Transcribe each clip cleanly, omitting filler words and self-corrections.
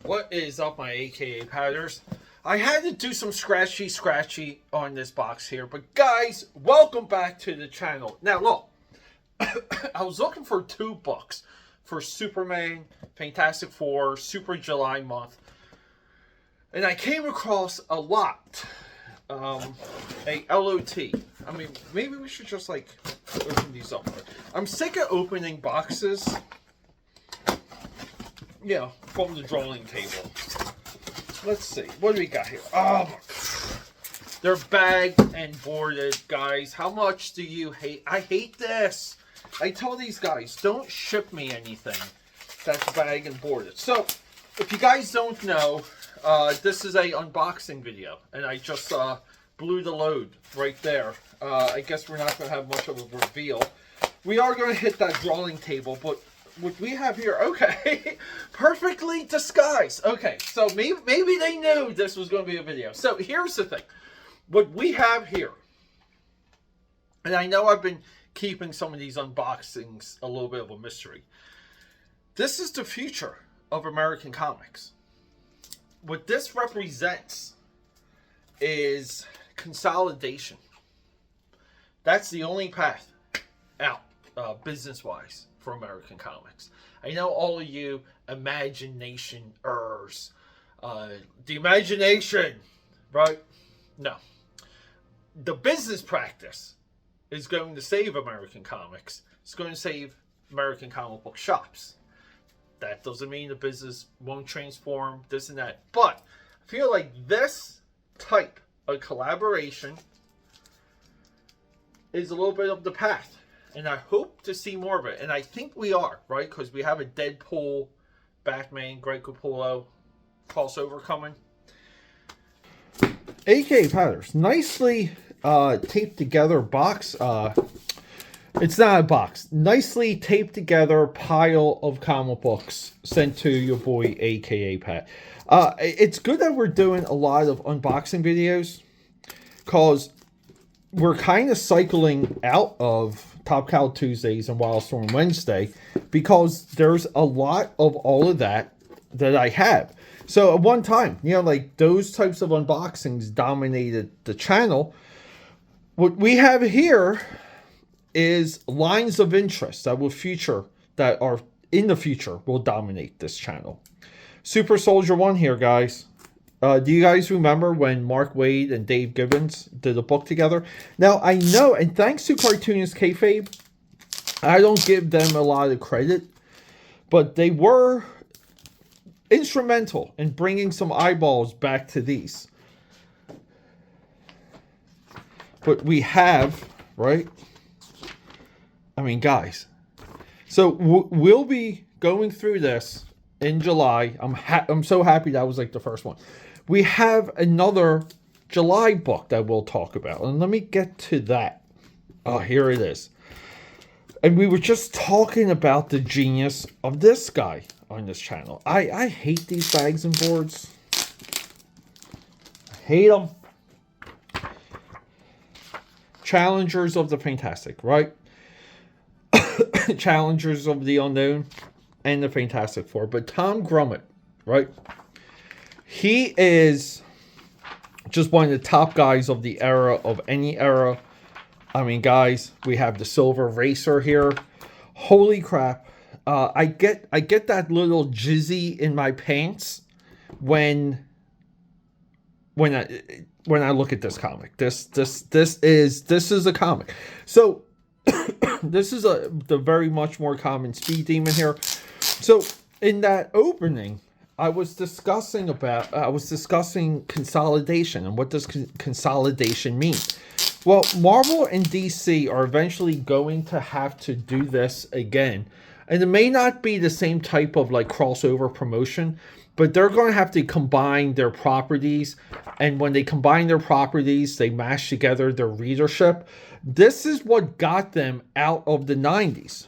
What is up, my AKAPADers? I had to do some scratchy on this box here, but guys, welcome back to the channel. Now look, I was looking for 2 books for Superman, Fantastic Four, Super July month, and I came across a lot. A LOT. I mean, maybe we should just like open these up. I'm sick of opening boxes. Yeah, from the drawing table. Let's see. What do we got here? Oh, they're bagged and boarded, guys. How much do you hate? I hate this. I tell these guys, don't ship me anything that's bagged and boarded. So, if you guys don't know, this is a unboxing video, and I just blew the load right there. I guess we're not going to have much of a reveal. We are going to hit that drawing table, but what we have here, okay, perfectly disguised. Okay, so maybe they knew this was going to be a video. So here's the thing. What we have here, and I know I've been keeping some of these unboxings a little bit of a mystery. This is the future of American comics. What this represents is consolidation. That's the only path out, business-wise, for American comics. I know all of you imagination-ers. The imagination, right? No. The business practice is going to save American comics. It's going to save American comic book shops. That doesn't mean the business won't transform, this and that. But I feel like this type of collaboration is a little bit of the path. And I hope to see more of it. And I think we are, right? Because we have a Deadpool, Batman, Greg Capullo crossover coming. AKAPADers, nicely taped together box. It's not a box. Nicely taped together pile of comic books sent to your boy AKAPAD. It's good that we're doing a lot of unboxing videos, because we're kind of cycling out of Top Cow Tuesdays and Wildstorm Wednesday, because there's a lot of all of that I have. So at one time, you know, like those types of unboxings dominated the channel. What we have here is lines of interest that are in the future will dominate this channel. Super Soldier 1 here, guys. Do you guys remember when Mark Waid and Dave Gibbons did a book together? Now, I know, and thanks to Cartoonist Kayfabe, I don't give them a lot of credit, but they were instrumental in bringing some eyeballs back to these. But we have, right? I mean, guys. So we'll be going through this in July. I'm so happy that was like the first one. We have another July book that we'll talk about. And let me get to that. Oh, here it is. And we were just talking about the genius of this guy on this channel. I hate these bags and boards. I hate them. Challengers of the Fantastic, right? Challengers of the Unknown and the Fantastic Four. But Tom Grummett, right? He is just one of the top guys of the era, of any era. I mean, guys, we have the Silver Racer here. Holy crap. I get that little jizzy in my pants when I look at this comic. This is a comic. So this is the very much more common Speed Demon here. So in that opening, I was discussing consolidation, and what does consolidation mean? Well, Marvel and DC are eventually going to have to do this again. And it may not be the same type of like crossover promotion, but they're going to have to combine their properties. And when they combine their properties, they mash together their readership. This is what got them out of the 90s.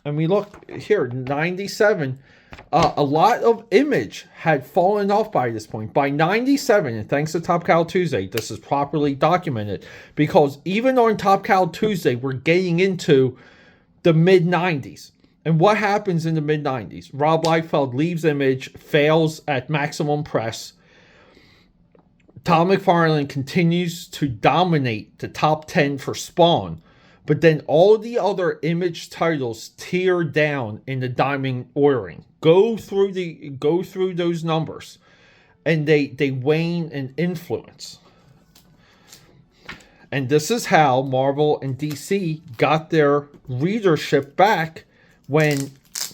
I mean, look here, 97. A lot of Image had fallen off by this point. By 97, and thanks to Top Cow Tuesday, this is properly documented. Because even on Top Cow Tuesday, we're getting into the mid-90s. And what happens in the mid-90s? Rob Liefeld leaves Image, fails at Maximum Press. Todd McFarlane continues to dominate the top 10 for Spawn, but then all the other Image titles tear down in the diamond ordering. Go through those numbers, and they wane in influence. And this is how Marvel and DC got their readership back when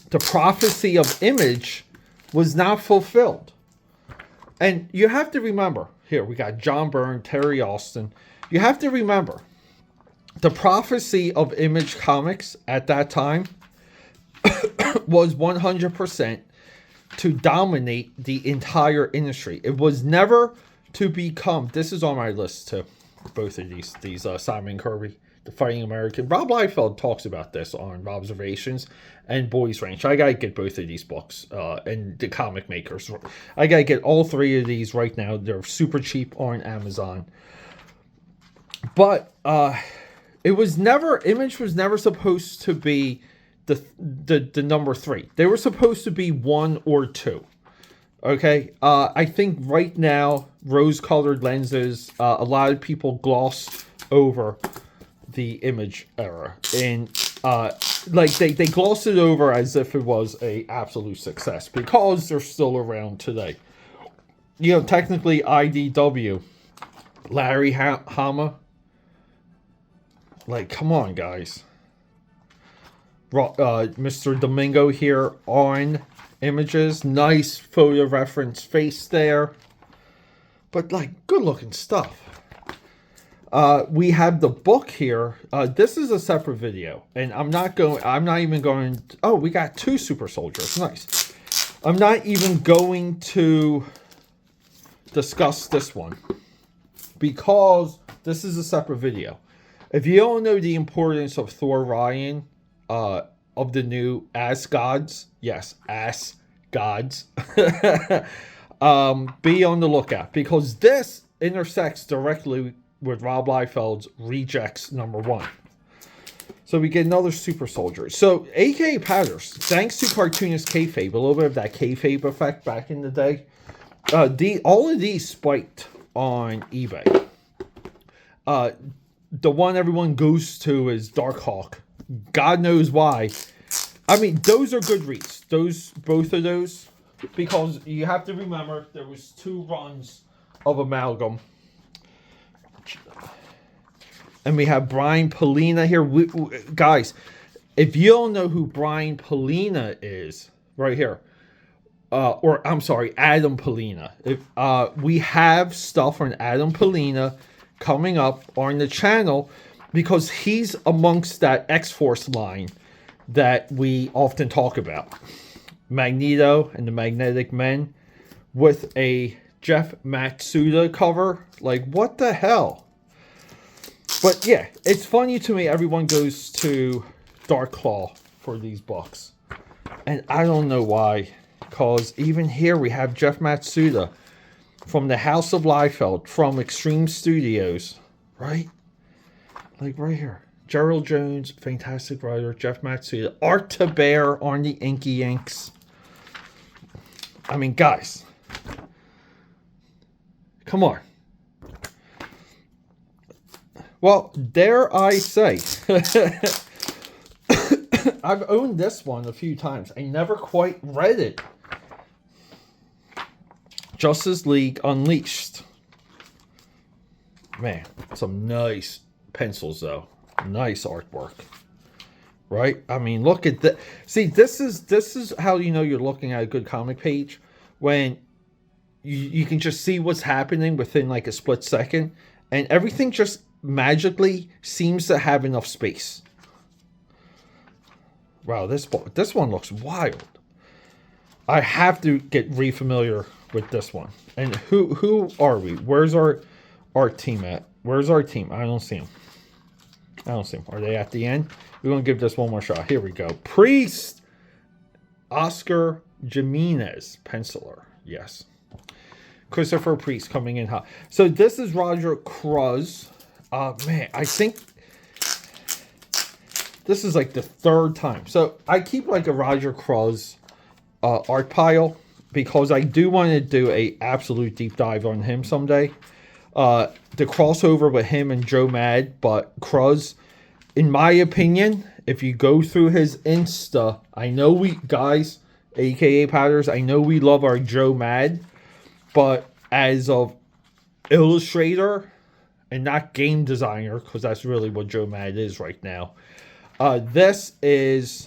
the prophecy of Image was not fulfilled. And you have to remember, here we got John Byrne, Terry Austin. You have to remember, the prophecy of Image Comics at that time was 100% to dominate the entire industry. It was never to become, this is on my list too, both of these Simon Kirby, The Fighting American. Rob Liefeld talks about this on Observations and Boys Ranch. I gotta get both of these books, and the Comic Makers. I gotta get all three of these right now. They're super cheap on Amazon. But Image was never supposed to be the number 3. They were supposed to be 1 or 2. Okay, I think right now, rose-colored lenses, a lot of people gloss over the Image era, and they gloss it over as if it was a absolute success because they're still around today. You know, technically IDW, Larry Hama, like, come on, guys. Mr. Domingo here on Images. Nice photo reference face there. But, like, good looking stuff. We have the book here. This is a separate video. And I'm not even going... Oh, we got 2 super soldiers. Nice. I'm not even going to discuss this one, because this is a separate video. If you don't know the importance of Thor Ryan, of the new Asgods, yes, Asgods, be on the lookout, because this intersects directly with Rob Liefeld's Rejects #1. So we get another super soldier. So AKAPADers, thanks to cartoonist kayfabe, a little bit of that kayfabe effect back in the day, all of these spiked on eBay. The one everyone goes to is Darkhawk. God knows why. I mean, those are good reads. Both of those, because you have to remember there was 2 runs of Amalgam. And we have Brian Polina here. Guys, if you don't know who Brian Polina is, right here, Adam Polina. We have stuff on Adam Polina coming up on the channel, because he's amongst that X-Force line that we often talk about. Magneto and the Magnetic Men with a Jeff Matsuda cover. Like, what the hell? But yeah, it's funny to me everyone goes to Dark Claw for these books. And I don't know why. Because even here we have Jeff Matsuda from the House of Liefeld, from Extreme Studios, right? Like right here. Gerald Jones, fantastic writer. Jeff Matsuda. Art to Bear on the Inky Inks. I mean, guys. Come on. Well, dare I say, I've owned this one a few times. I never quite read it. Justice League Unleashed. Man, some nice pencils though. Nice artwork. Right? I mean, look at that. See, this is how you know you're looking at a good comic page, when you can just see what's happening within like a split second, and everything just magically seems to have enough space. Wow, this one looks wild. I have to get re-familiar with this one. And who are we? Where's our team at? Where's our team? I don't see them. Are they at the end? We're going to give this one more shot. Here we go. Priest! Oscar Jimenez, penciler. Yes. Christopher Priest coming in hot. So this is Roger Cruz. Man, I think This is like the third time. So I keep like a Roger Cross art pile because I do want to do a absolute deep dive on him someday. The crossover with him and Joe Mad, but Cross, in my opinion, if you go through his Insta, I know we guys, aka Powders, I know we love our Joe Mad, but as of illustrator and not game designer, because that's really what Joe Mad is right now. This is,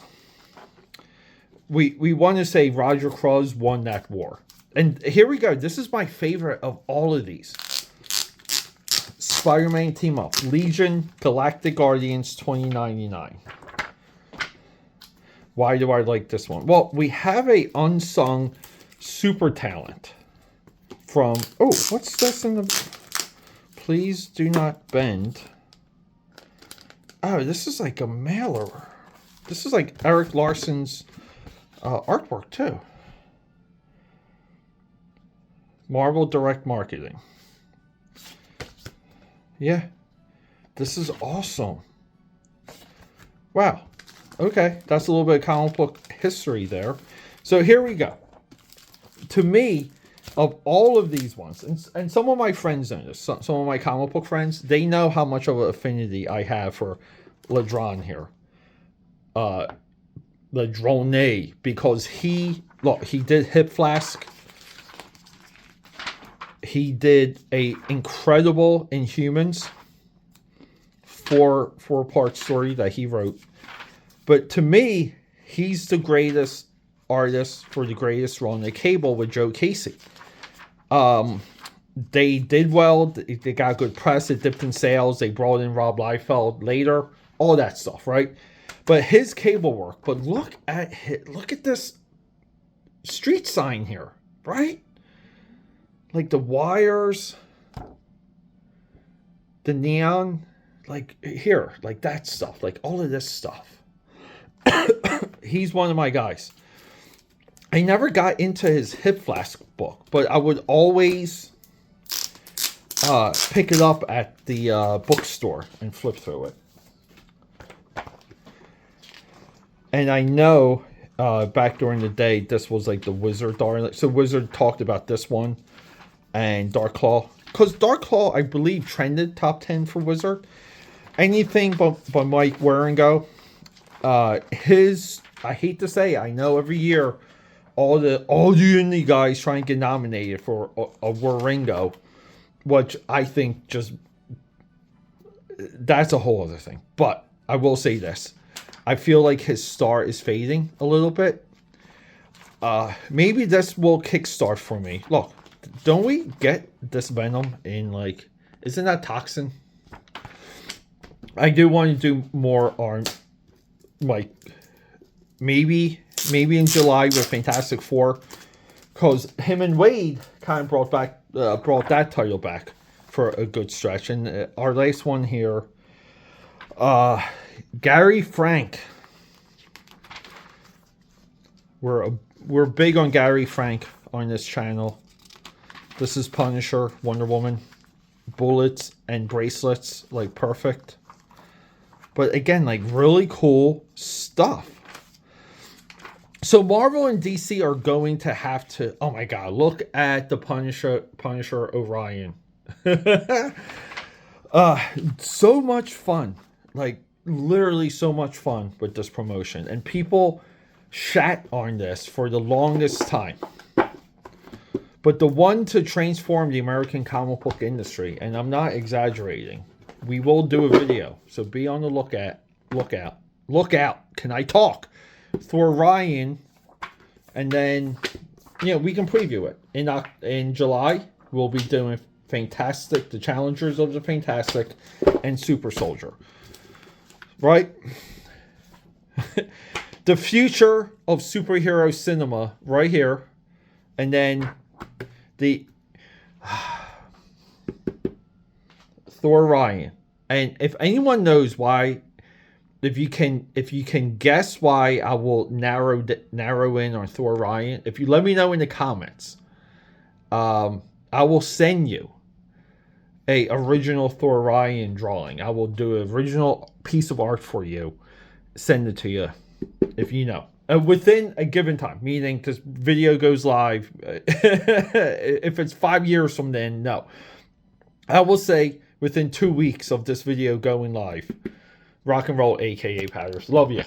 we want to say Roger Cross won that war. And here we go. This is my favorite of all of these. Spider-Man Team Up. Legion Galactic Guardians 2099. Why do I like this one? Well, we have a unsung super talent from... Oh, what's this in the... Please do not bend. Oh, this is like a mailer. This is like Eric Larson's artwork, too. Marvel Direct Marketing. Yeah. This is awesome. Wow. Okay. That's a little bit of comic book history there. So here we go. To me, of all of these ones, and some of my friends know this, some of my comic book friends, they know how much of an affinity I have for Ladron here. Ladrone, because he did Hip Flask. He did a incredible Inhumans 4-part story that he wrote. But to me, he's the greatest artist for the greatest run of Cable with Joe Casey. They did well. They got good press. It dipped in sales. They brought in Rob Liefeld later. All that stuff, right? But his Cable work. But look at this street sign here, right? Like the wires, the neon, like here, like that stuff, like all of this stuff. He's one of my guys. I never got into his Hip Flask book, but I would always pick it up at the bookstore and flip through it. And I know back during the day, this was like the Wizard darling. So Wizard talked about this one. And Dark Claw, because Dark Claw, I believe, trended top 10 for Wizard. Anything but Mike Waringo. I hate to say, I know every year all the indie guys try and get nominated for a Waringo, which I think just that's a whole other thing. But I will say this: I feel like his star is fading a little bit. Maybe this will kickstart for me. Look. Don't we get this Venom in, like, isn't that Toxin? I do want to do more on, like, maybe in July with Fantastic Four, because him and Wade kind of brought that title back for a good stretch. And our last one here, Gary Frank. We're big on Gary Frank on this channel. This is Punisher, Wonder Woman, bullets and bracelets, like perfect. But again, like really cool stuff. So Marvel and DC are going to have to, oh my God, look at the Punisher Orion. So much fun, like literally so much fun with this promotion. And people shat on this for the longest time. But the one to transform the American comic book industry, and I'm not exaggerating, we will do a video, so be on the lookout. Can I talk? Thor Ryan, and then we can preview it in July. We'll be doing Fantastic, the Challengers of the Fantastic, and Super Soldier. Right? The future of superhero cinema, right here, and then. The Thor Ryan, and if anyone knows why, if you can guess why I will narrow in on Thor Ryan, if you let me know in the comments, I will send you a original Thor Ryan drawing. I will do an original piece of art for you, send it to you if you know. Within a given time, meaning this video goes live. If it's 5 years from then, no. I will say within 2 weeks of this video going live. Rock and roll, aka Padders. Love you.